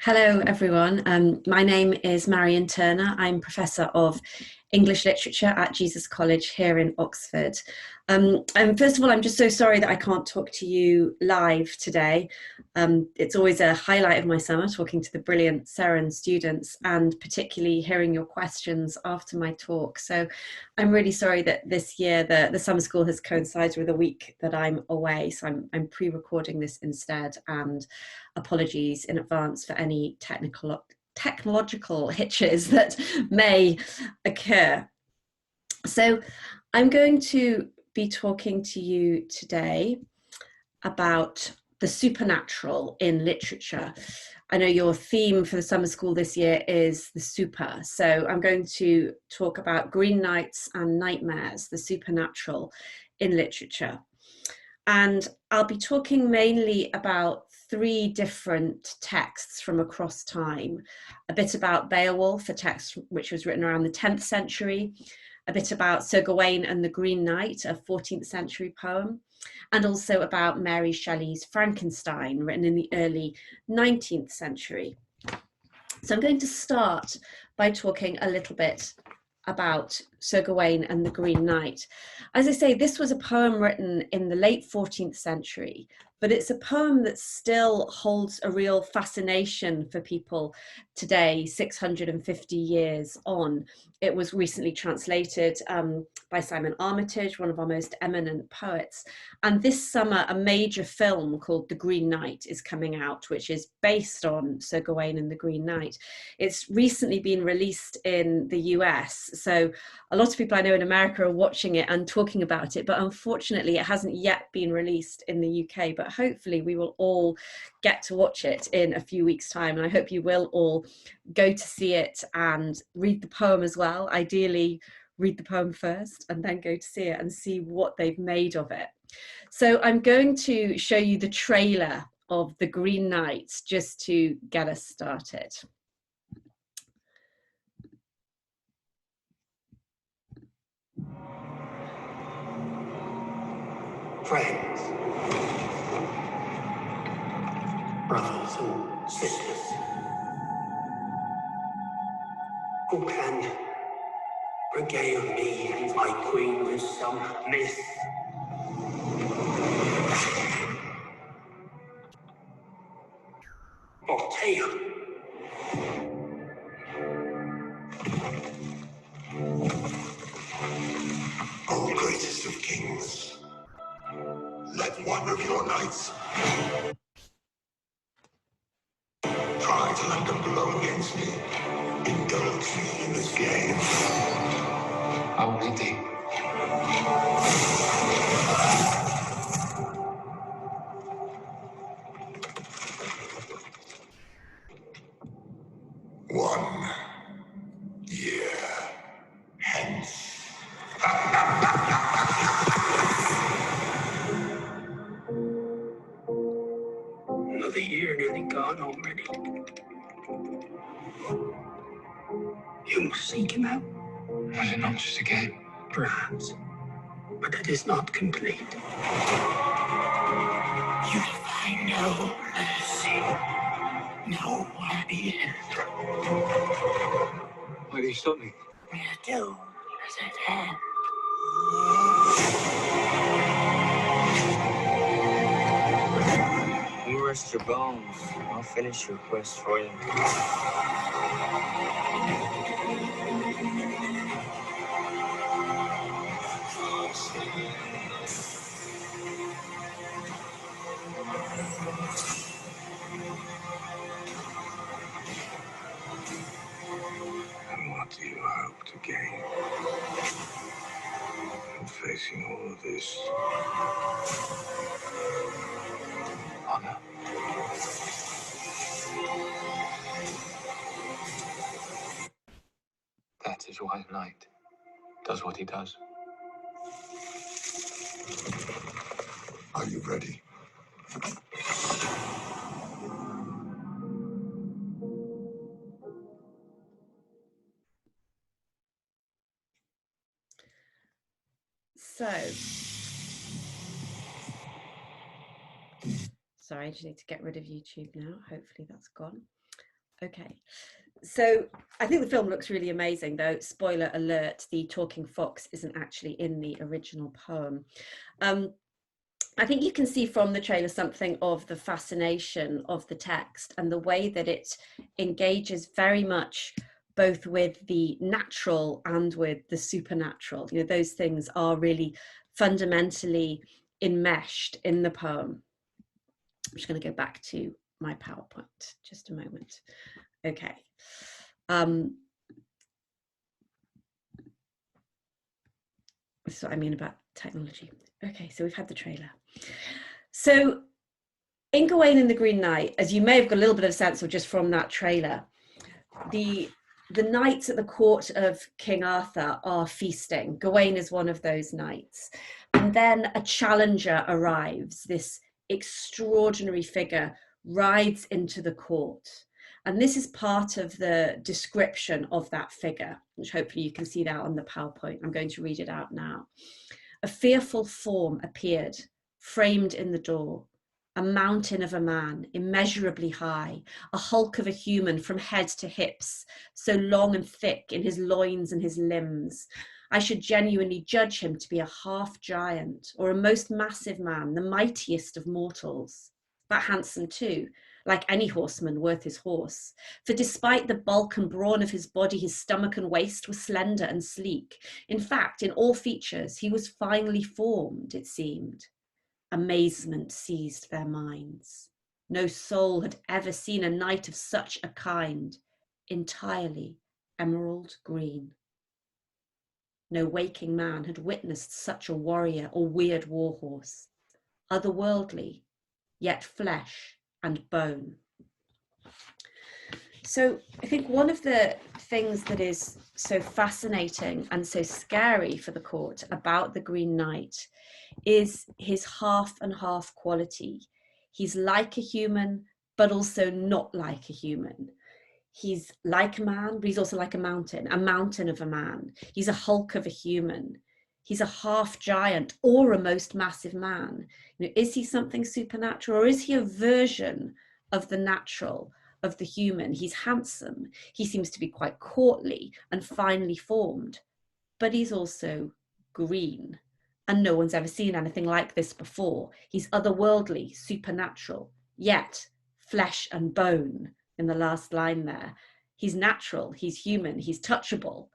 Hello, everyone. My name is Marion Turner. I'm Professor of English Literature at Jesus College here in Oxford. And first of all, I'm just so sorry that I can't talk to you live today. It's always a highlight of my summer, talking to the brilliant Seren students and particularly hearing your questions after my talk. So I'm really sorry that this year the summer school has coincided with a week that I'm away. So I'm pre-recording this instead, and apologies in advance for any technological hitches that may occur. So I'm going to be talking to you today about the supernatural in literature. I know your theme for the summer school this year is the super. So I'm going to talk about Green Nights and Nightmares, the supernatural in literature. And I'll be talking mainly about three different texts from across time. A bit about Beowulf, a text which was written around the 10th century, a bit about Sir Gawain and the Green Knight, a 14th century poem, and also about Mary Shelley's Frankenstein, written in the early 19th century. So I'm going to start by talking a little bit about Sir Gawain and the Green Knight. As I say, this was a poem written in the late 14th century, but it's a poem that still holds a real fascination for people today, 650 years on. It was recently translated by Simon Armitage, one of our most eminent poets. And this summer, a major film called The Green Knight is coming out, which is based on Sir Gawain and the Green Knight. It's recently been released in the US. So a lot of people I know in America are watching it and talking about it, but unfortunately it hasn't yet been released in the UK. But hopefully we will all get to watch it in a few weeks' time. And I hope you will all go to see it and read the poem as well. Ideally, read the poem first and then go to see it and see what they've made of it. So I'm going to show you the trailer of The Green Knight just to get us started. Friends, brothers and sisters, who can regale me and my queen with some myth or tale? O greatest of kings, let one of your knights try to land a blow against me. Indulge me in this game. I will be deep. One year hence. Another year nearly gone already. You must seek him out. Was it not just a game? Perhaps, but it is not complete. You find no mercy, no happy end. Why do you stop me? Your doom is at hand. You rest your bones. I'll finish your quest for you. And what do you hope to gain from facing all of this? Honor. That is why a knight does what he does. Are you ready? So, sorry, I just need to get rid of YouTube now. Hopefully that's gone. Okay. So I think the film looks really amazing, though, spoiler alert, the talking fox isn't actually in the original poem. I think you can see from the trailer something of the fascination of the text and the way that it engages very much both with the natural and with the supernatural. You know, those things are really fundamentally enmeshed in the poem. I'm just going to go back to my PowerPoint, just a moment. Okay. That's what I mean about technology. Okay, so we've had the trailer. So in Gawain and the Green Knight, as you may have got a little bit of sense of just from that trailer, the knights at the court of King Arthur are feasting. Gawain is one of those knights. And then a challenger arrives. This extraordinary figure rides into the court. And this is part of the description of that figure, which hopefully you can see that on the PowerPoint. I'm going to read it out now. A fearful form appeared, framed in the door. A mountain of a man, immeasurably high, a hulk of a human from head to hips, so long and thick in his loins and his limbs. I should genuinely judge him to be a half giant or a most massive man, the mightiest of mortals, but handsome too, like any horseman worth his horse. For despite the bulk and brawn of his body, his stomach and waist were slender and sleek. In fact, in all features, he was finely formed, it seemed. Amazement seized their minds. No soul had ever seen a knight of such a kind, entirely emerald green. No waking man had witnessed such a warrior or weird warhorse, otherworldly, yet flesh and bone. So I think one of the things that is so fascinating and so scary for the court about the Green Knight is his half and half quality. He's like a human, but also not like a human. He's like a man, but he's also like a mountain of a man. He's a hulk of a human. He's a half giant or a most massive man. You know, is he something supernatural, or is he a version of the natural, of the human? He's handsome. He seems to be quite courtly and finely formed, but he's also green. And no one's ever seen anything like this before. He's otherworldly, supernatural, yet flesh and bone in the last line there. He's natural, he's human, he's touchable,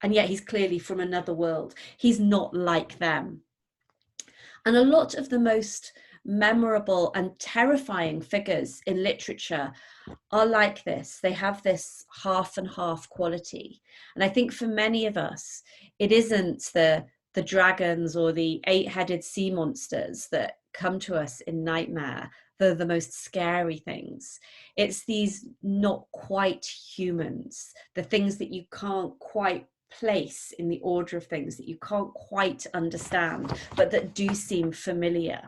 and yet he's clearly from another world. He's not like them. And a lot of the most memorable and terrifying figures in literature are like this. They have this half and half quality. And I think for many of us, it isn't the dragons or the 8-headed sea monsters that come to us in nightmare that are the most scary things. It's these not quite humans, the things that you can't quite place in the order of things, that you can't quite understand, but that do seem familiar.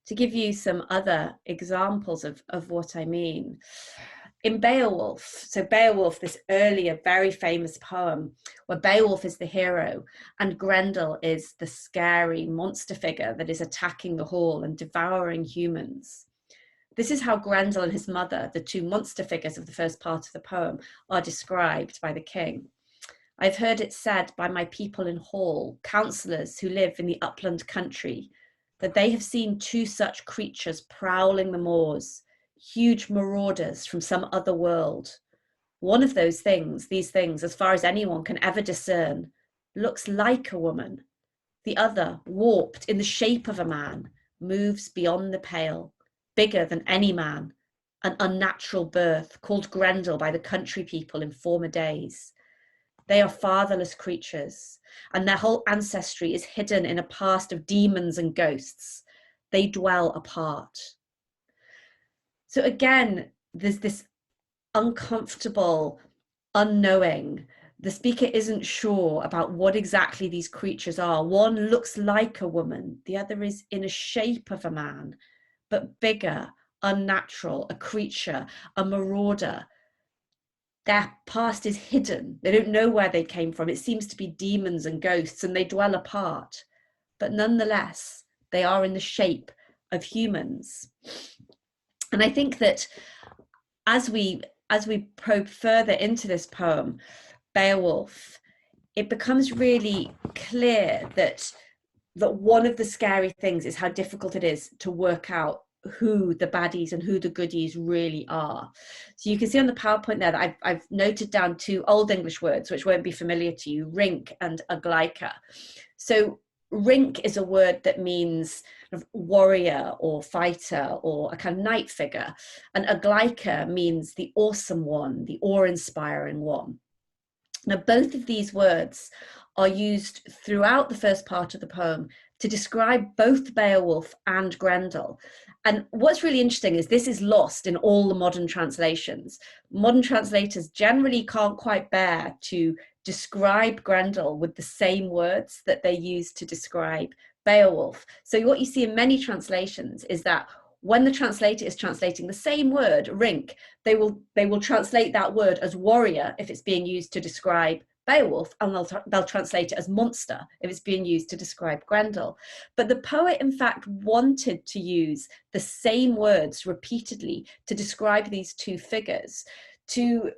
To give you some other examples of what I mean, in Beowulf, so Beowulf, this earlier very famous poem where Beowulf is the hero and Grendel is the scary monster figure that is attacking the hall and devouring humans. This is how Grendel and his mother, the two monster figures of the first part of the poem, are described by the king. I've heard it said by my people in Hall, councillors who live in the upland country, that they have seen two such creatures prowling the moors, huge marauders from some other world. One of those things, these things, as far as anyone can ever discern, looks like a woman. The other, warped in the shape of a man, moves beyond the pale, bigger than any man, an unnatural birth called Grendel by the country people in former days. They are fatherless creatures, and their whole ancestry is hidden in a past of demons and ghosts. They dwell apart. So again, there's this uncomfortable unknowing. The speaker isn't sure about what exactly these creatures are. One looks like a woman, the other is in a shape of a man, but bigger, unnatural, a creature, a marauder. Their past is hidden. They don't know where they came from. It seems to be demons and ghosts, and they dwell apart. But nonetheless, they are in the shape of humans. And I think that as we probe further into this poem, Beowulf, it becomes really clear that one of the scary things is how difficult it is to work out who the baddies and who the goodies really are. So you can see on the PowerPoint there that I've noted down 2 Old English words which won't be familiar to you, rink and aglaika. So rink is a word that means warrior or fighter or a kind of knight figure, and aglaika means the awesome one, the awe-inspiring one. Now, both of these words are used throughout the first part of the poem to describe both Beowulf and Grendel. And what's really interesting is this is lost in all the modern translations. Modern translators generally can't quite bear to describe Grendel with the same words that they use to describe Beowulf. So what you see in many translations is that when the translator is translating the same word, rink, they will translate that word as warrior if it's being used to describe Beowulf, and they'll translate it as monster if it's being used to describe Grendel. But the poet, in fact, wanted to use the same words repeatedly to describe these 2 figures, to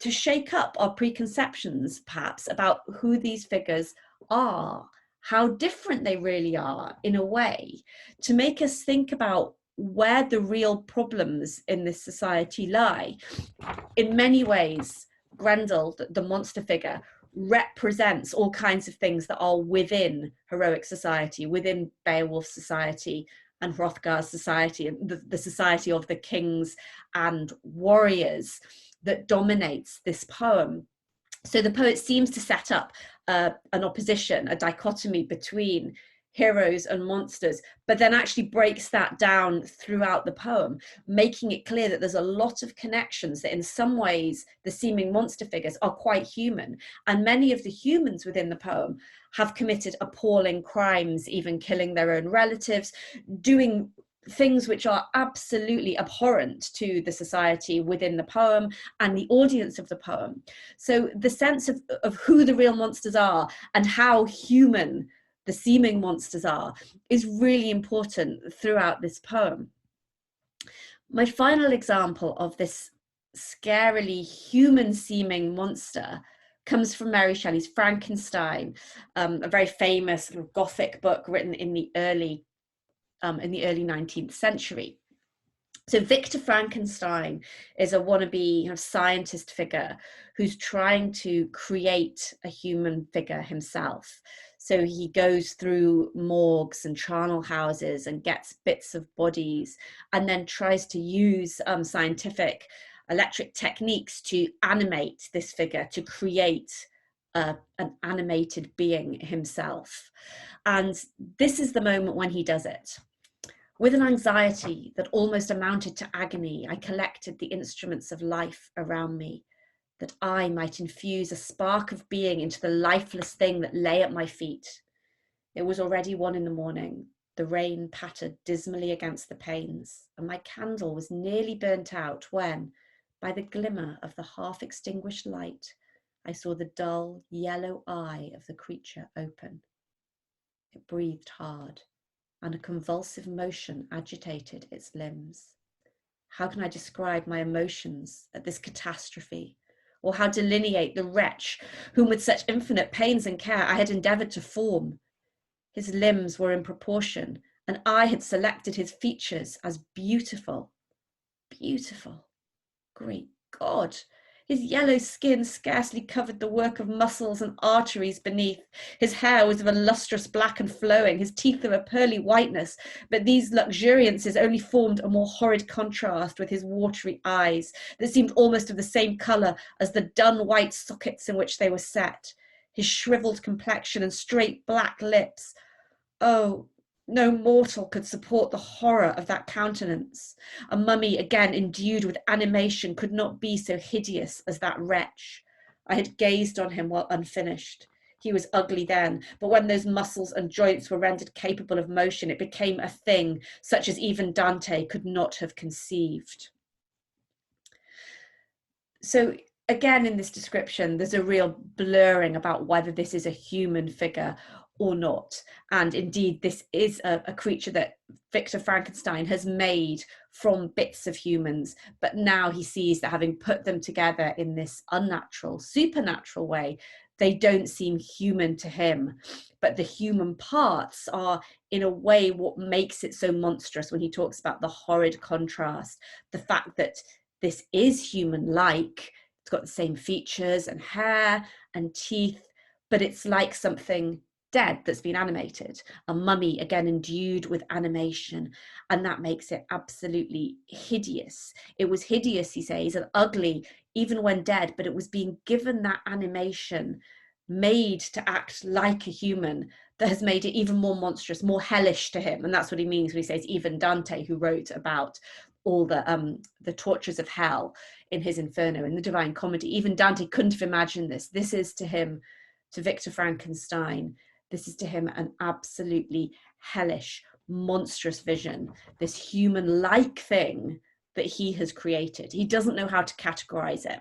shake up our preconceptions, perhaps, about who these figures are, how different they really are in a way, to make us think about where the real problems in this society lie. In many ways, Grendel, the monster figure, represents all kinds of things that are within heroic society, within Beowulf's society and Hrothgar's society, and the society of the kings and warriors that dominates this poem. So the poet seems to set up an opposition, a dichotomy between heroes and monsters, but then actually breaks that down throughout the poem, making it clear that there's a lot of connections, that in some ways the seeming monster figures are quite human, and many of the humans within the poem have committed appalling crimes, even killing their own relatives, doing things which are absolutely abhorrent to the society within the poem and the audience of the poem. So the sense of who the real monsters are and how human the seeming monsters are is really important throughout this poem. My final example of this scarily human seeming monster comes from Mary Shelley's Frankenstein, a very famous sort of Gothic book written in the early 19th century. So Victor Frankenstein is a wannabe scientist figure who's trying to create a human figure himself. So he goes through morgues and charnel houses and gets bits of bodies, and then tries to use scientific electric techniques to animate this figure, to create an animated being himself. And this is the moment when he does it. With an anxiety that almost amounted to agony, I collected the instruments of life around me, that I might infuse a spark of being into the lifeless thing that lay at my feet. It was already 1 a.m. The rain pattered dismally against the panes, and my candle was nearly burnt out when, by the glimmer of the half-extinguished light, I saw the dull yellow eye of the creature open. It breathed hard, and a convulsive motion agitated its limbs. How can I describe my emotions at this catastrophe, or how delineate the wretch whom with such infinite pains and care I had endeavoured to form? His limbs were in proportion, and I had selected his features as beautiful. Beautiful. Great God! His yellow skin scarcely covered the work of muscles and arteries beneath. His hair was of a lustrous black and flowing, his teeth of a pearly whiteness, but these luxuriances only formed a more horrid contrast with his watery eyes that seemed almost of the same colour as the dun white sockets in which they were set, his shrivelled complexion and straight black lips. Oh, no mortal could support the horror of that countenance. A mummy, again endued with animation, could not be so hideous as that wretch. I had gazed on him while unfinished. He was ugly then, but when those muscles and joints were rendered capable of motion, it became a thing such as even Dante could not have conceived. So again, in this description, there's a real blurring about whether this is a human figure or not. And indeed, this is a creature that Victor Frankenstein has made from bits of humans, but now he sees that having put them together in this unnatural, supernatural way, they don't seem human to him. But the human parts are, in a way, what makes it so monstrous when he talks about the horrid contrast, the fact that this is human-like, it's got the same features and hair and teeth, but it's like something dead that's been animated, a mummy, again endued with animation, and that makes it absolutely hideous. It was hideous, he says, and ugly even when dead, but it was being given that animation, made to act like a human, that has made it even more monstrous, more hellish to him. And that's what he means when he says even Dante, who wrote about all the tortures of hell in his Inferno, in the Divine Comedy, even Dante couldn't have imagined this. This is to him, to Victor Frankenstein, this is to him an absolutely hellish, monstrous vision, this human-like thing that he has created. He doesn't know how to categorize it.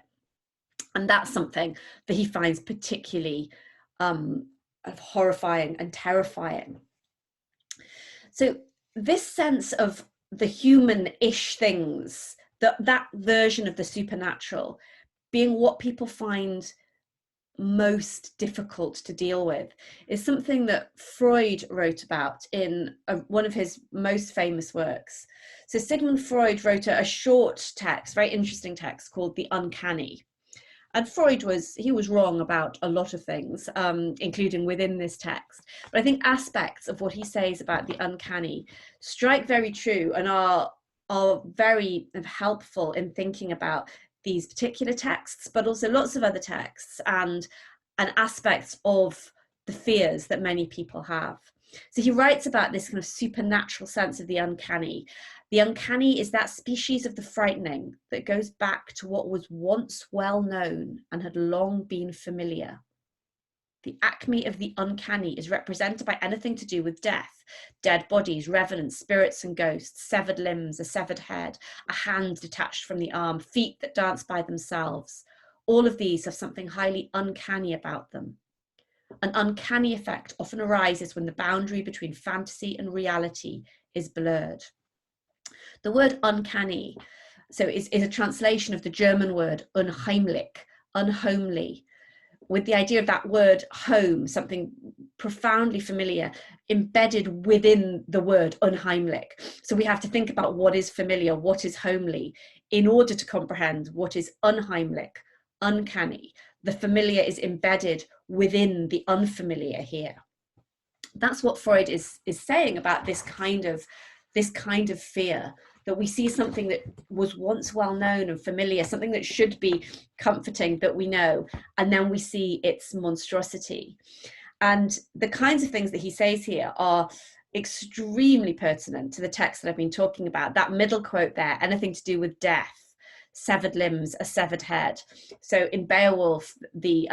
And that's something that he finds particularly horrifying and terrifying. So this sense of the human-ish things, that version of the supernatural being what people find most difficult to deal with, is something that Freud wrote about in one of his most famous works. So Sigmund Freud wrote a short text, very interesting text, called The Uncanny. And Freud was wrong about a lot of things, including within this text. But I think aspects of what he says about the uncanny strike very true and are very helpful in thinking about these particular texts, but also lots of other texts and aspects of the fears that many people have. So he writes about this kind of supernatural sense of the uncanny. The uncanny is that species of the frightening that goes back to what was once well known and had long been familiar. The acme of the uncanny is represented by anything to do with death, dead bodies, revenants, spirits and ghosts, severed limbs, a severed head, a hand detached from the arm, feet that dance by themselves. All of these have something highly uncanny about them. An uncanny effect often arises when the boundary between fantasy and reality is blurred. The word uncanny, so is a translation of the German word unheimlich, unhomely, with the idea of that word home, something profoundly familiar, embedded within the word unheimlich. So we have to think about what is familiar, what is homely, in order to comprehend what is unheimlich, uncanny. The familiar is embedded within the unfamiliar here. That's what Freud is saying about this kind of fear, that we see something that was once well known and familiar, something that should be comforting that we know, and then we see its monstrosity. And the kinds of things that he says here are extremely pertinent to the text that I've been talking about. That middle quote there, anything to do with death, severed limbs, a severed head. So in Beowulf, the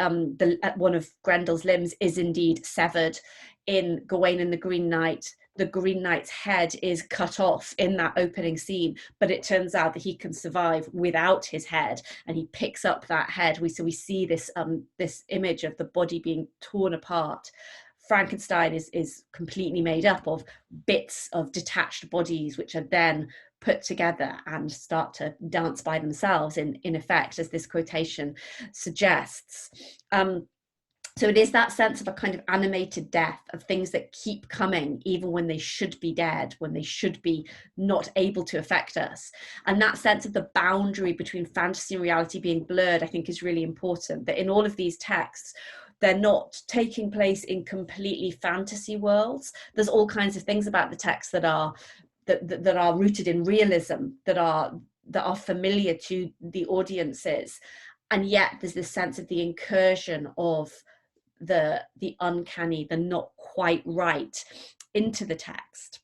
one of Grendel's limbs is indeed severed. In Gawain and the Green Knight, the Green Knight's head is cut off in that opening scene, but it turns out that he can survive without his head, and he picks up that head. We see this this image of the body being torn apart. Frankenstein is completely made up of bits of detached bodies, which are then put together and start to dance by themselves, in effect, as this quotation suggests. So it is that sense of a kind of animated death, of things that keep coming even when they should be dead, when they should be not able to affect us. And that sense of the boundary between fantasy and reality being blurred, I think, is really important. That in all of these texts, they're not taking place in completely fantasy worlds. There's all kinds of things about the text that are rooted in realism, that are familiar to the audiences. And yet there's this sense of the incursion of the uncanny, the not quite right, into the text.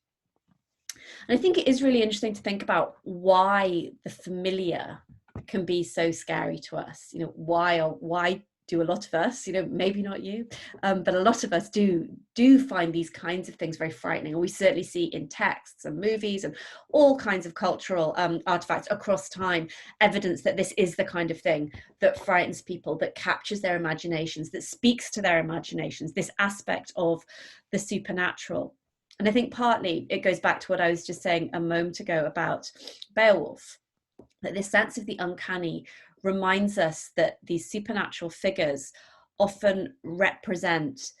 And I think it is really interesting to think about why the familiar can be so scary to us. You know, why do a lot of us, maybe not you, but a lot of us do find these kinds of things very frightening. And we certainly see in texts and movies and all kinds of cultural artifacts across time, evidence that this is the kind of thing that frightens people, that captures their imaginations, that speaks to their imaginations, this aspect of the supernatural. And I think partly it goes back to what I was just saying a moment ago about Beowulf, that this sense of the uncanny reminds us that these supernatural figures often represent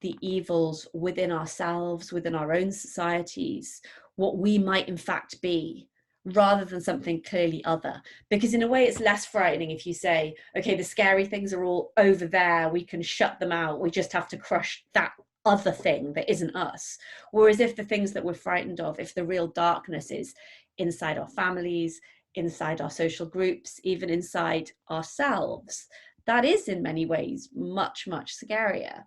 the evils within ourselves, within our own societies, what we might in fact be, rather than something clearly other. Because in a way, it's less frightening if you say, okay, the scary things are all over there, we can shut them out, we just have to crush that other thing that isn't us. Whereas if the things that we're frightened of, if the real darkness is inside our families, inside our social groups, even inside ourselves, that is in many ways much, much scarier.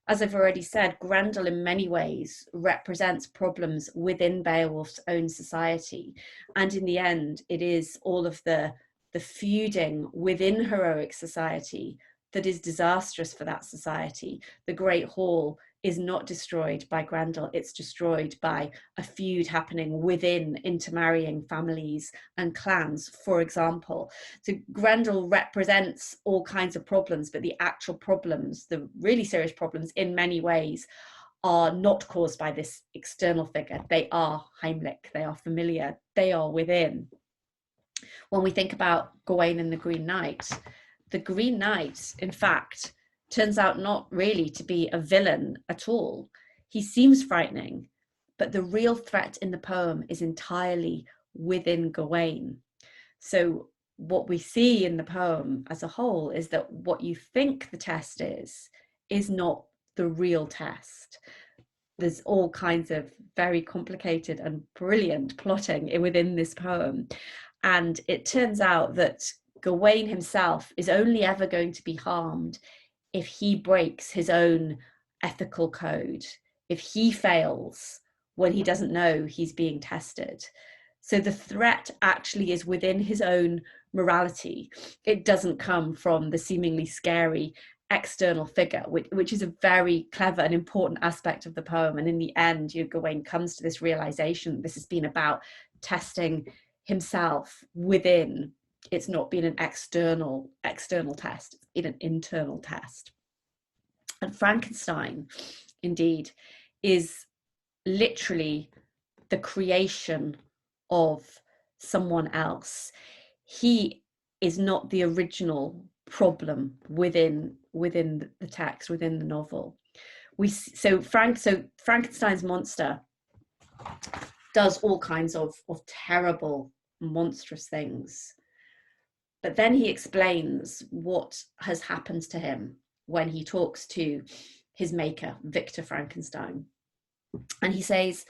As I've already said, Grendel in many ways represents problems within Beowulf's own society. And in the end, it is all of the feuding within heroic society that is disastrous for that society. The Great Hall is not destroyed by Grendel, it's destroyed by a feud happening within intermarrying families and clans, for example. So Grendel represents all kinds of problems, but the actual problems, the really serious problems in many ways, are not caused by this external figure. They are Heimlich, they are familiar, they are within. When we think about Gawain and the Green Knight, in fact, turns out not really to be a villain at all. He seems frightening, but the real threat in the poem is entirely within Gawain. So what we see in the poem as a whole is that what you think the test is not the real test. There's all kinds of very complicated and brilliant plotting within this poem. And it turns out that Gawain himself is only ever going to be harmed if he breaks his own ethical code, if he fails when he doesn't know he's being tested. So the threat actually is within his own morality. It doesn't come from the seemingly scary external figure, which is a very clever and important aspect of the poem. And in the end, Gawain comes to this realization, this has been about testing himself within. It's not been an external test, it's been an internal test. And Frankenstein, indeed, is literally the creation of someone else. He is not the original problem within the text, within the novel. So Frankenstein's monster does all kinds of terrible, monstrous things. But then he explains what has happened to him when he talks to his maker, Victor Frankenstein. And he says,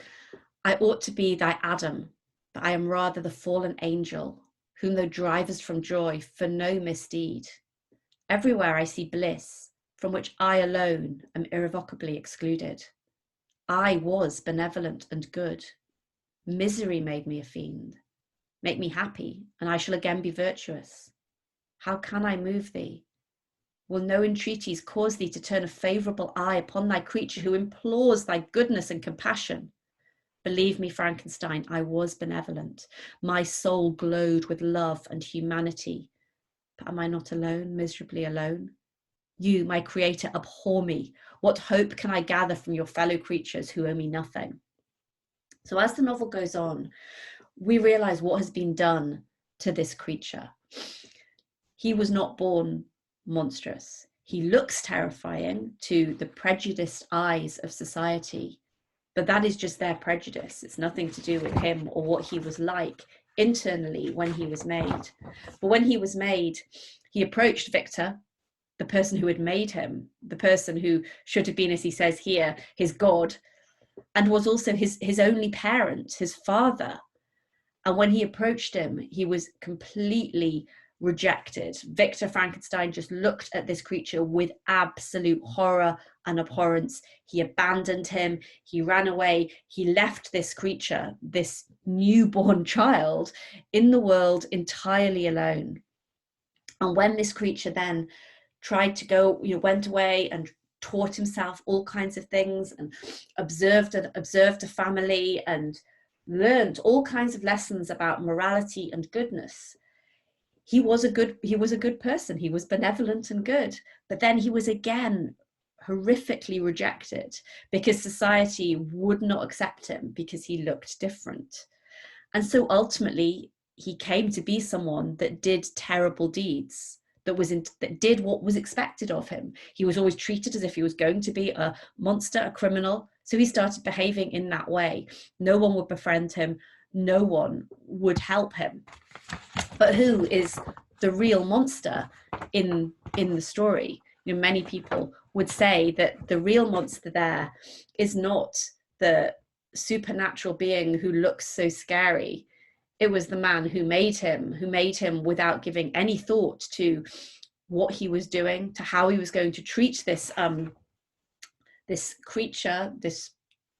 I ought to be thy Adam, but I am rather the fallen angel, whom thou drivest from joy for no misdeed. Everywhere I see bliss, from which I alone am irrevocably excluded. I was benevolent and good. Misery made me a fiend. Make me happy, and I shall again be virtuous. How can I move thee? Will no entreaties cause thee to turn a favourable eye upon thy creature who implores thy goodness and compassion? Believe me, Frankenstein, I was benevolent. My soul glowed with love and humanity. But am I not alone, miserably alone? You, my creator, abhor me. What hope can I gather from your fellow creatures who owe me nothing? So as the novel goes on, we realise what has been done to this creature. He was not born monstrous. He looks terrifying to the prejudiced eyes of society, but that is just their prejudice. It's nothing to do with him or what he was like internally when he was made. But when he was made, he approached Victor, the person who had made him, the person who should have been, as he says here, his God, and was also his only parent, his father. And when he approached him, he was completely rejected. Victor Frankenstein just looked at this creature with absolute horror and abhorrence. He abandoned him. He ran away. He left this creature, this newborn child, in the world entirely alone. And when this creature then tried to go, went away and taught himself all kinds of things, and observed a family and learned all kinds of lessons about morality and goodness. He was a good person. He was benevolent and good. But then he was again horrifically rejected because society would not accept him because he looked different. And so ultimately he came to be someone that did terrible deeds, that did what was expected of him. He was always treated as if he was going to be a monster, a criminal. So he started behaving in that way. No one would befriend him. No one would help him. But who is the real monster in the story? Many people would say that the real monster there is not the supernatural being who looks so scary. It was the man who made him without giving any thought to what he was doing, to how he was going to treat this creature, this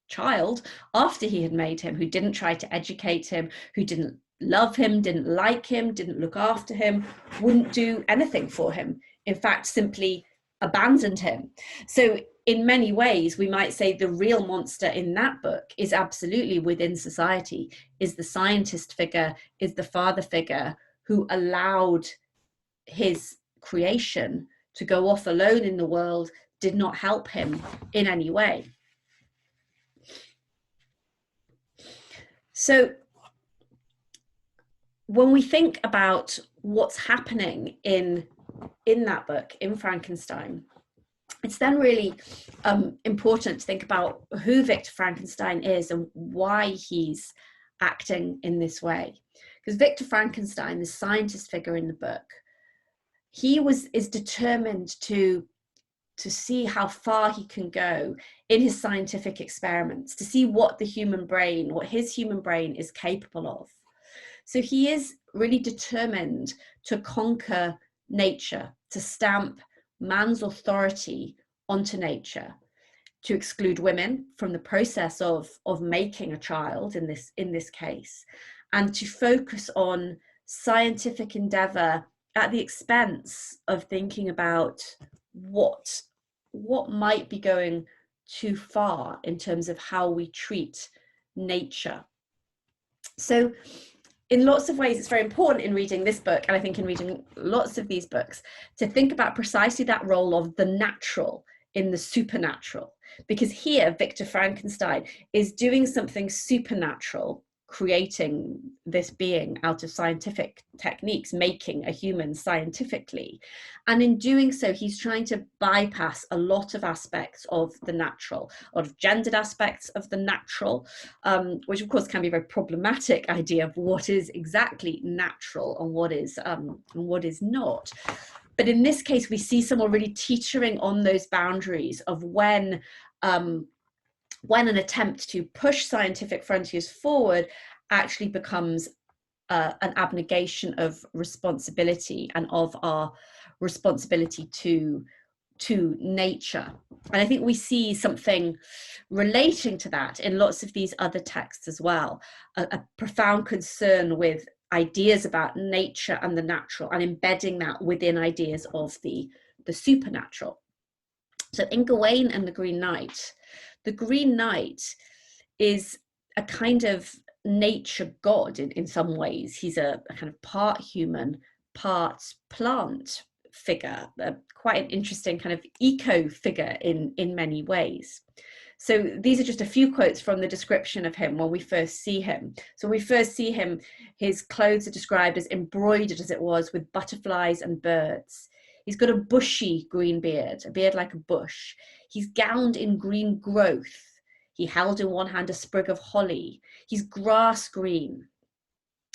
child, after he had made him, who didn't try to educate him, who didn't love him, didn't like him, didn't look after him, wouldn't do anything for him. In fact, simply abandoned him. So in many ways, we might say the real monster in that book is absolutely within society, is the scientist figure, is the father figure who allowed his creation to go off alone in the world, did not help him in any way. So when we think about what's happening in that book, in Frankenstein, it's then really important to think about who Victor Frankenstein is and why he's acting in this way. Because Victor Frankenstein, the scientist figure in the book, he is determined to see how far he can go in his scientific experiments, to see what his human brain is capable of. So he is really determined to conquer nature, to stamp man's authority onto nature, to exclude women from the process of making a child in this case, and to focus on scientific endeavor at the expense of thinking about what might be going too far in terms of how we treat nature. So in lots of ways, it's very important in reading this book, and I think in reading lots of these books, to think about precisely that role of the natural in the supernatural. Because here, Victor Frankenstein is doing something supernatural, creating this being out of scientific techniques, making a human scientifically. And in doing so, he's trying to bypass a lot of aspects of the natural, a lot of gendered aspects of the natural, which of course can be a very problematic idea of what is exactly natural and what is not. But in this case, we see someone really teetering on those boundaries of when an attempt to push scientific frontiers forward actually becomes an abnegation of responsibility and of our responsibility to nature. And I think we see something relating to that in lots of these other texts as well, a profound concern with ideas about nature and the natural, and embedding that within ideas of the supernatural. So in Gawain and the Green Knight, the Green Knight is a kind of nature god in some ways. He's a kind of part human, part plant figure, quite an interesting kind of eco figure in many ways. So these are just a few quotes from the description of him when we first see him. So when we first see him, his clothes are described as embroidered, as it was, with butterflies and birds. He's got a bushy green beard, a beard like a bush. He's gowned in green growth. He held in one hand a sprig of holly. He's grass green.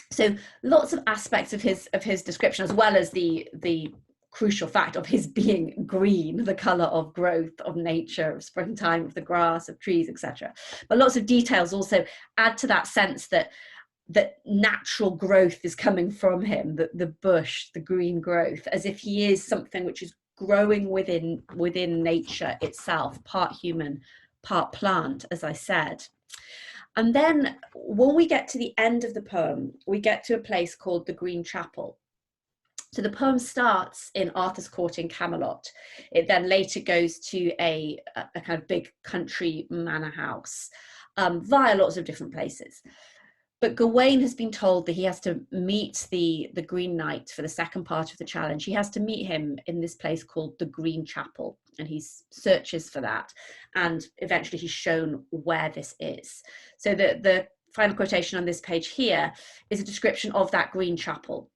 So lots of aspects of his description, as well as the crucial fact of his being green, the color of growth, of nature, of springtime, of the grass, of trees, etc. But lots of details also add to that sense that natural growth is coming from him, the bush, the green growth, as if he is something which is growing within nature itself, part human, part plant, as I said. And then when we get to the end of the poem, we get to a place called the Green Chapel. So the poem starts in Arthur's court in Camelot. It then later goes to a kind of big country manor house via lots of different places. But Gawain has been told that he has to meet the Green Knight for the second part of the challenge. He has to meet him in this place called the Green Chapel, and he searches for that. And eventually he's shown where this is. So the final quotation on this page here is a description of that Green Chapel.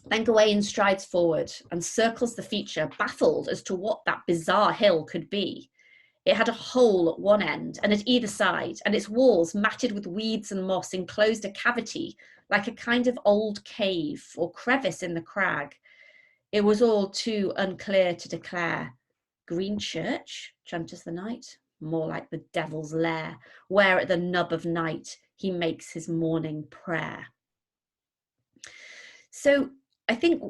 Then Gawain strides forward and circles the feature, baffled as to what that bizarre hill could be. It had a hole at one end and at either side, and its walls, matted with weeds and moss, enclosed a cavity like a kind of old cave or crevice in the crag. It was all too unclear to declare. Green church, chunters the knight, more like the devil's lair, where at the nub of night he makes his morning prayer. So I think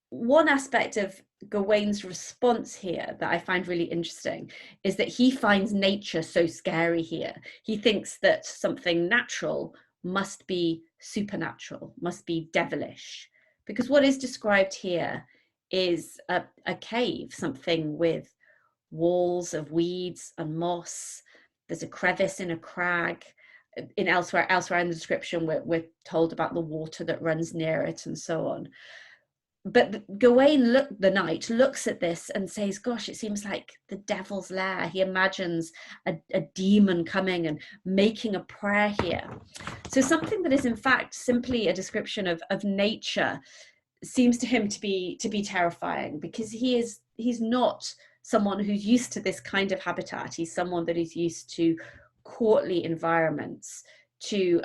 one aspect of Gawain's response here that I find really interesting is that he finds nature so scary here. He thinks that something natural must be supernatural, must be devilish, because what is described here is a cave, something with walls of weeds and moss. There's a crevice in a crag. Elsewhere in the description, we're told about the water that runs near it and so on. But Gawain, the knight, looks at this and says, gosh, it seems like the devil's lair. He imagines a demon coming and making a prayer here. So something that is in fact simply a description of nature seems to him to be terrifying, because he's not someone who's used to this kind of habitat. He's someone that is used to courtly environments, to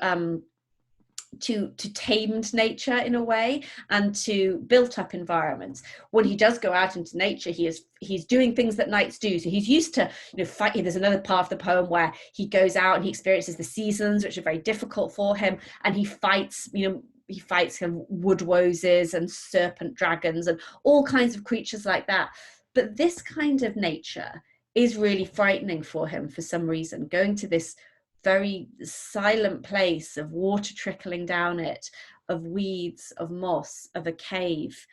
tamed nature in a way, and to built up environments. When he does go out into nature, he's doing things that knights do. So he's used to, fighting. There's another part of the poem where he goes out and he experiences the seasons, which are very difficult for him, and he fights, he fights kind of wood wozes and serpent dragons and all kinds of creatures like that. But this kind of nature is really frightening for him for some reason. Going to this very silent place of water trickling down it, of weeds, of moss, of a cave.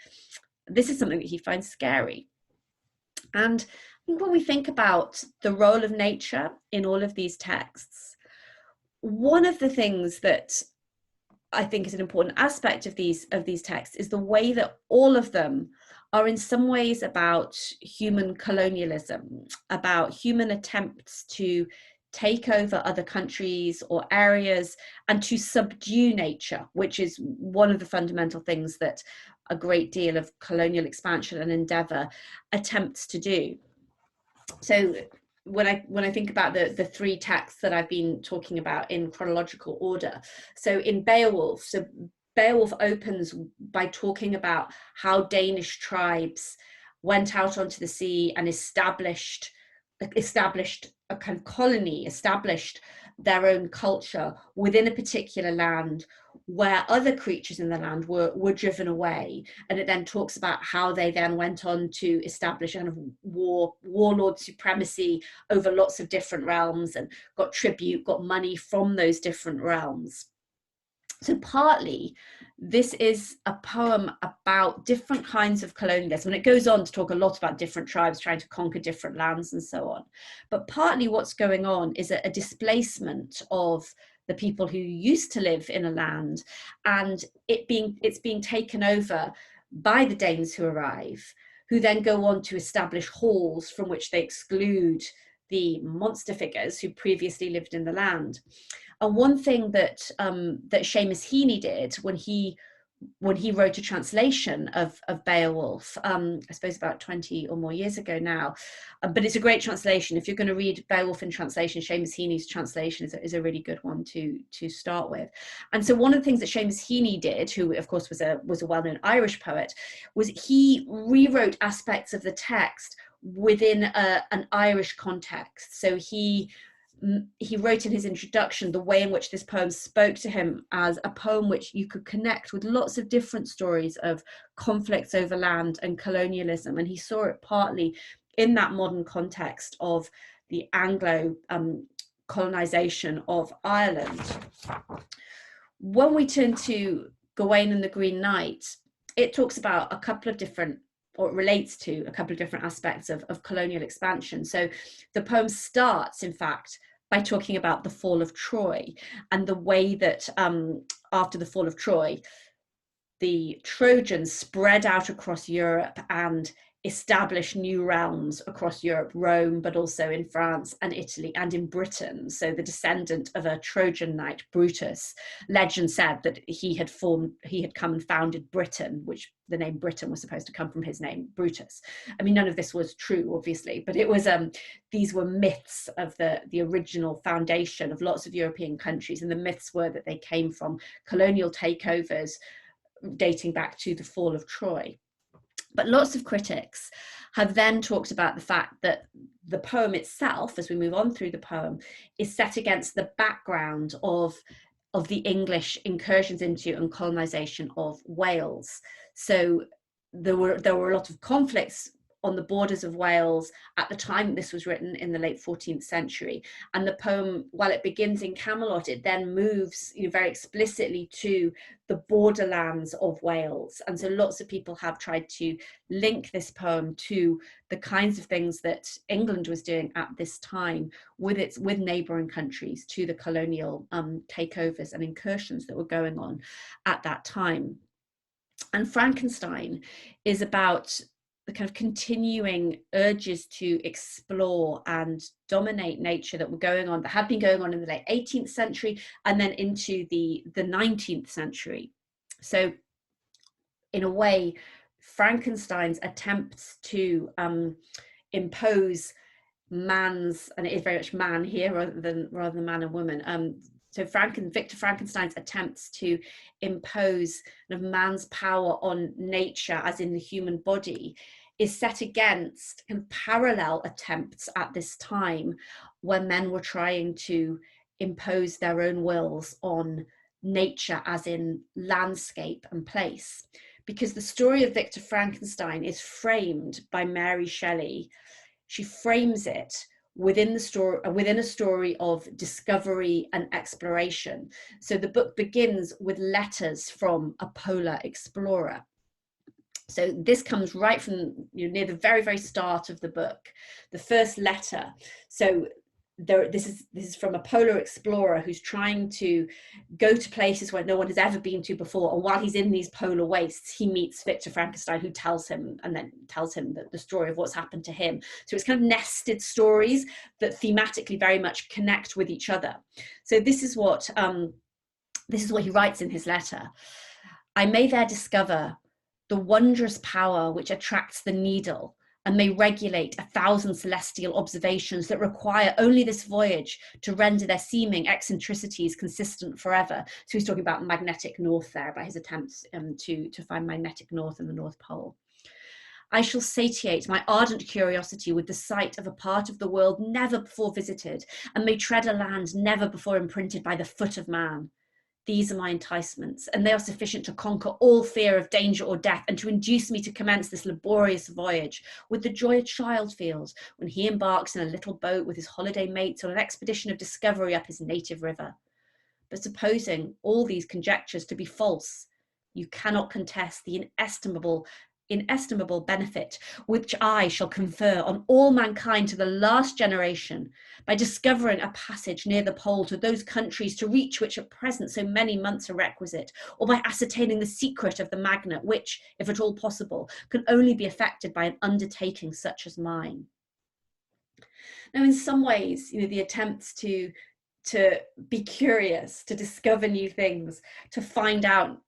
This is something that he finds scary. And I think when we think about the role of nature in all of these texts, one of the things that I think is an important aspect of these texts is the way that all of them are in some ways about human colonialism, about human attempts to take over other countries or areas and to subdue nature, which is one of the fundamental things that a great deal of colonial expansion and endeavor attempts to do. So when I think about the three texts that I've been talking about in chronological order, so in Beowulf, Beowulf opens by talking about how Danish tribes went out onto the sea and established a kind of colony, established their own culture within a particular land where other creatures in the land were driven away. And it then talks about how they then went on to establish a kind of warlord supremacy over lots of different realms and got tribute, got money from those different realms. So partly this is a poem about different kinds of colonialism, and it goes on to talk a lot about different tribes trying to conquer different lands and so on. But partly what's going on is a displacement of the people who used to live in a land, and it's being taken over by the Danes who arrive, who then go on to establish halls from which they exclude the monster figures who previously lived in the land. And one thing that Seamus Heaney did when he wrote a translation of Beowulf, I suppose about 20 or more years ago now, but it's a great translation. If you're going to read Beowulf in translation, Seamus Heaney's translation is a really good one to start with. And so one of the things that Seamus Heaney did, who of course was a well-known Irish poet, was he rewrote aspects of the text within an Irish context. So he wrote in his introduction the way in which this poem spoke to him as a poem which you could connect with lots of different stories of conflicts over land and colonialism. And he saw it partly in that modern context of the Anglo colonization of Ireland. When we turn to Gawain and the Green Knight, it talks about a couple of different, or it relates to a couple of different aspects of colonial expansion. So the poem starts, in fact, by talking about the fall of Troy and the way that after the fall of Troy, the Trojans spread out across Europe and established new realms across Europe, Rome, but also in France and Italy and in Britain. So the descendant of a Trojan knight, Brutus, legend said that he had come and founded Britain, which the name Britain was supposed to come from his name, Brutus. I mean, none of this was true, obviously, but it was these were myths of the original foundation of lots of European countries, and the myths were that they came from colonial takeovers dating back to the fall of Troy. But lots of critics have then talked about the fact that the poem itself, as we move on through the poem, is set against the background of the English incursions into and colonization of Wales. So there were a lot of conflicts on the borders of Wales at the time this was written in the late 14th century. And the poem, while it begins in Camelot, it then moves very explicitly to the borderlands of Wales. And so lots of people have tried to link this poem to the kinds of things that England was doing at this time with neighboring countries, to the colonial takeovers and incursions that were going on at that time. And Frankenstein is about the kind of continuing urges to explore and dominate nature that had been going on in the late 18th century and then into the 19th century. So in a way, Frankenstein's attempts to impose man's, and it is very much man here rather than man and woman, so Victor Frankenstein's attempts to impose kind of man's power on nature, as in the human body, is set against kind of parallel attempts at this time when men were trying to impose their own wills on nature, as in landscape and place. Because the story of Victor Frankenstein is framed by Mary Shelley. She frames it within a story of discovery and exploration. So the book begins with letters from a polar explorer. So this comes right from near the very, very start of the book, the first letter. So this is from a polar explorer who's trying to go to places where no one has ever been to before, and while he's in these polar wastes, he meets Victor Frankenstein, who tells him the story of what's happened to him. So it's kind of nested stories that thematically very much connect with each other. So this is what he writes in his letter. I may there discover the wondrous power which attracts the needle, and may regulate 1,000 celestial observations that require only this voyage to render their seeming eccentricities consistent forever. So he's talking about magnetic north there, about his attempts to find magnetic north and the North Pole. I shall satiate my ardent curiosity with the sight of a part of the world never before visited, and may tread a land never before imprinted by the foot of man. These are my enticements, and they are sufficient to conquer all fear of danger or death, and to induce me to commence this laborious voyage with the joy a child feels when he embarks in a little boat with his holiday mates on an expedition of discovery up his native river. But supposing all these conjectures to be false, you cannot contest the inestimable benefit which I shall confer on all mankind to the last generation by discovering a passage near the pole to those countries to reach which at present so many months are requisite, or by ascertaining the secret of the magnet which, if at all possible, can only be effected by an undertaking such as mine. Now, in some ways, the attempts to be curious, to discover new things, to find out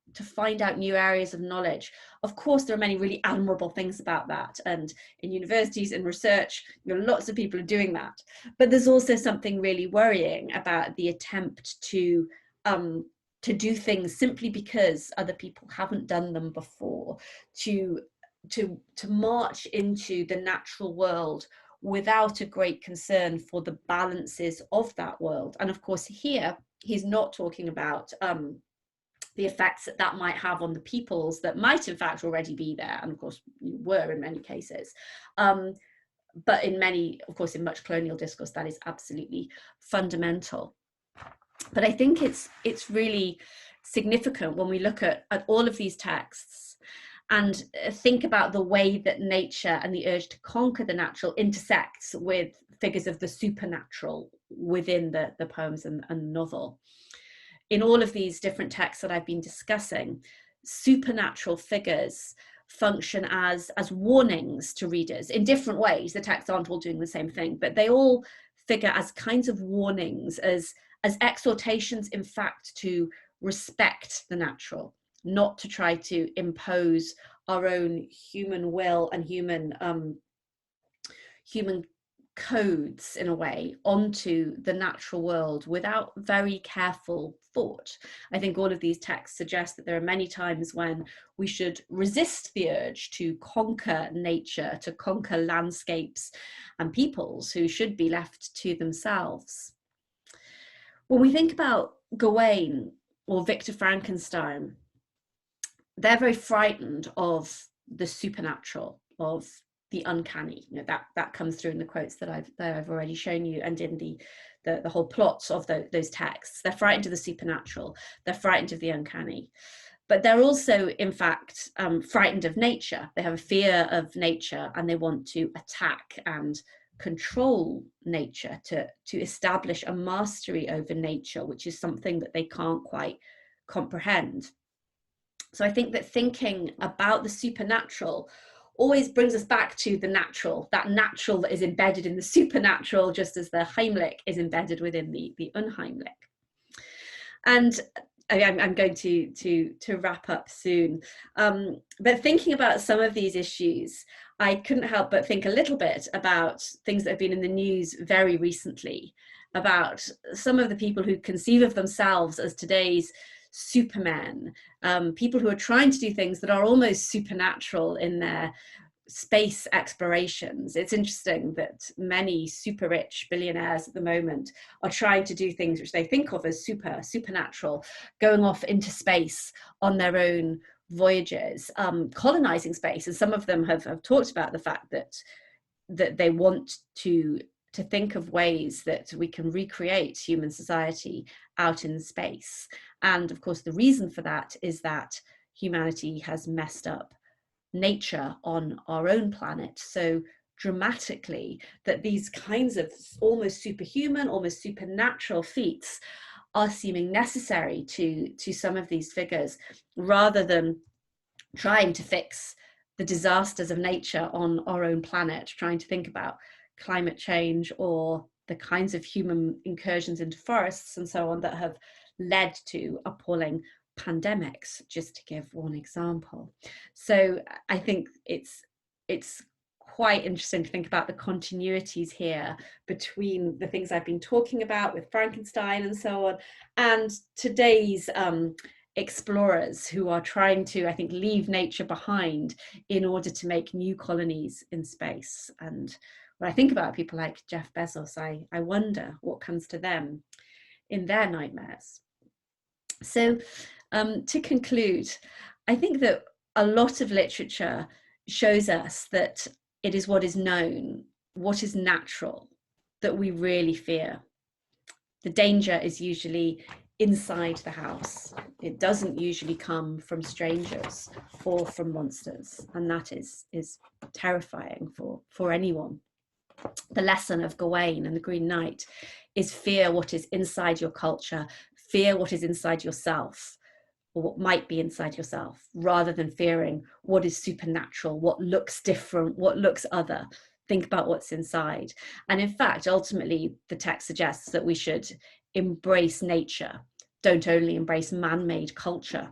new areas of knowledge. Of course, there are many really admirable things about that, and in universities and research, lots of people are doing that. But there's also something really worrying about the attempt to do things simply because other people haven't done them before, to march into the natural world without a great concern for the balances of that world. And of course, here he's not talking about the effects that might have on the peoples that might in fact already be there, and of course were in many cases. But in much colonial discourse, that is absolutely fundamental. But I think it's really significant when we look at all of these texts and think about the way that nature and the urge to conquer the natural intersects with figures of the supernatural within the poems and the novel. In all of these different texts that I've been discussing, supernatural figures function as warnings to readers in different ways. The texts aren't all doing the same thing, but they all figure as kinds of warnings, as exhortations, in fact, to respect the natural, not to try to impose our own human will and human codes, in a way, onto the natural world without very careful thought. I think all of these texts suggest that there are many times when we should resist the urge to conquer nature, to conquer landscapes and peoples who should be left to themselves. When we think about Gawain or Victor Frankenstein, they're very frightened of the supernatural, of the uncanny. You know, that comes through in the quotes that I've already shown you, and in the whole plots of those texts. They're frightened of the supernatural, they're frightened of the uncanny, but they're also, in fact, frightened of nature. They have a fear of nature, and they want to attack and control nature, to establish a mastery over nature, which is something that they can't quite comprehend. So I think that thinking about the supernatural always brings us back to the natural, that natural that is embedded in the supernatural, just as the Heimlich is embedded within the Unheimlich. And I'm going to wrap up soon. But thinking about some of these issues, I couldn't help but think a little bit about things that have been in the news very recently, about some of the people who conceive of themselves as today's supermen, people who are trying to do things that are almost supernatural in their space explorations. It's interesting that many super rich billionaires at the moment are trying to do things which they think of as supernatural, going off into space on their own voyages, colonizing space. And some of them have talked about the fact that they want to think of ways that we can recreate human society out in space. And of course, the reason for that is that humanity has messed up nature on our own planet so dramatically that these kinds of almost superhuman, almost supernatural feats are seeming necessary to some of these figures, rather than trying to fix the disasters of nature on our own planet, trying to think about climate change or the kinds of human incursions into forests and so on that have led to appalling pandemics, just to give one example. So I think it's quite interesting to think about the continuities here between the things I've been talking about with Frankenstein and so on, and today's explorers who are trying to, I think, leave nature behind in order to make new colonies in space. And when I think about people like Jeff Bezos, I wonder what comes to them in their nightmares. So to conclude, I think that a lot of literature shows us that it is what is known, what is natural, that we really fear. The danger is usually inside the house. It doesn't usually come from strangers or from monsters, and that is terrifying for anyone. The lesson of Gawain and the Green Knight is fear what is inside your culture, fear what is inside yourself, or what might be inside yourself, rather than fearing what is supernatural, what looks different, what looks other. Think about what's inside. And in fact, ultimately, the text suggests that we should embrace nature, don't only embrace man-made culture.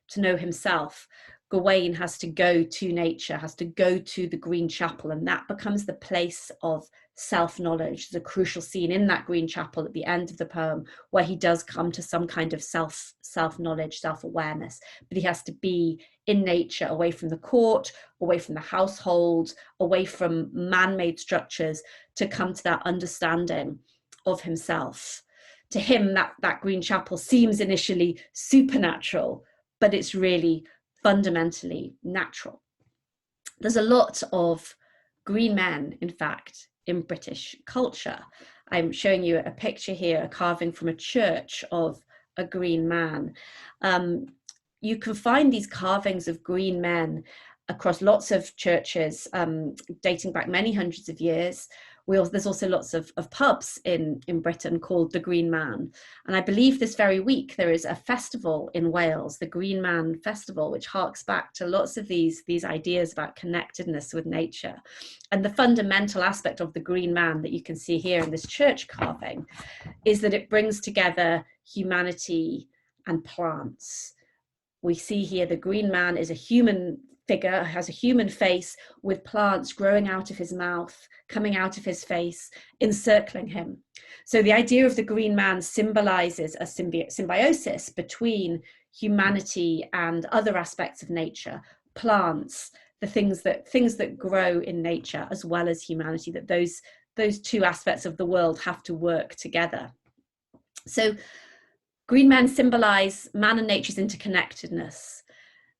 To know himself, Gawain has to go to nature, has to go to the Green Chapel, and that becomes the place of self-knowledge. There's a crucial scene in that Green Chapel at the end of the poem where he does come to some kind of self-knowledge, self-awareness, but he has to be in nature, away from the court, away from the household, away from man-made structures, to come to that understanding of himself. To him, that Green Chapel seems initially supernatural, but it's really fundamentally natural. There's a lot of green men, in fact, in British culture. I'm showing you a picture here, a carving from a church of a green man. you can find these carvings of green men across lots of churches, dating back many hundreds of years. There's also lots of pubs in Britain called the Green Man. And I believe this very week there is a festival in Wales, the Green Man Festival, which harks back to lots of these ideas about connectedness with nature. And the fundamental aspect of the Green Man that you can see here in this church carving is that it brings together humanity and plants. We see here the Green Man is a human figure, has a human face with plants growing out of his mouth, coming out of his face, encircling him. So the idea of the Green Man symbolizes a symbiosis between humanity and other aspects of nature, plants, the things that grow in nature, as well as humanity, that those two aspects of the world have to work together. So green men symbolize man and nature's interconnectedness,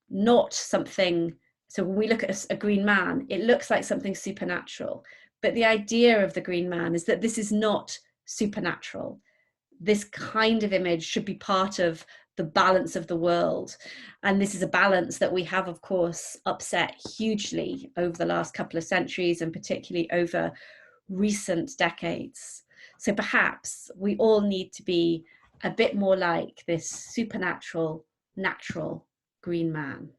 not something. So when we look at a green man, it looks like something supernatural. But the idea of the Green Man is that this is not supernatural. This kind of image should be part of the balance of the world. And this is a balance that we have, of course, upset hugely over the last couple of centuries, and particularly over recent decades. So perhaps we all need to be a bit more like this supernatural, natural Green Man.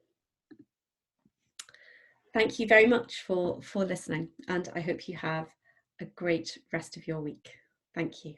Thank you very much for listening, and I hope you have a great rest of your week. Thank you.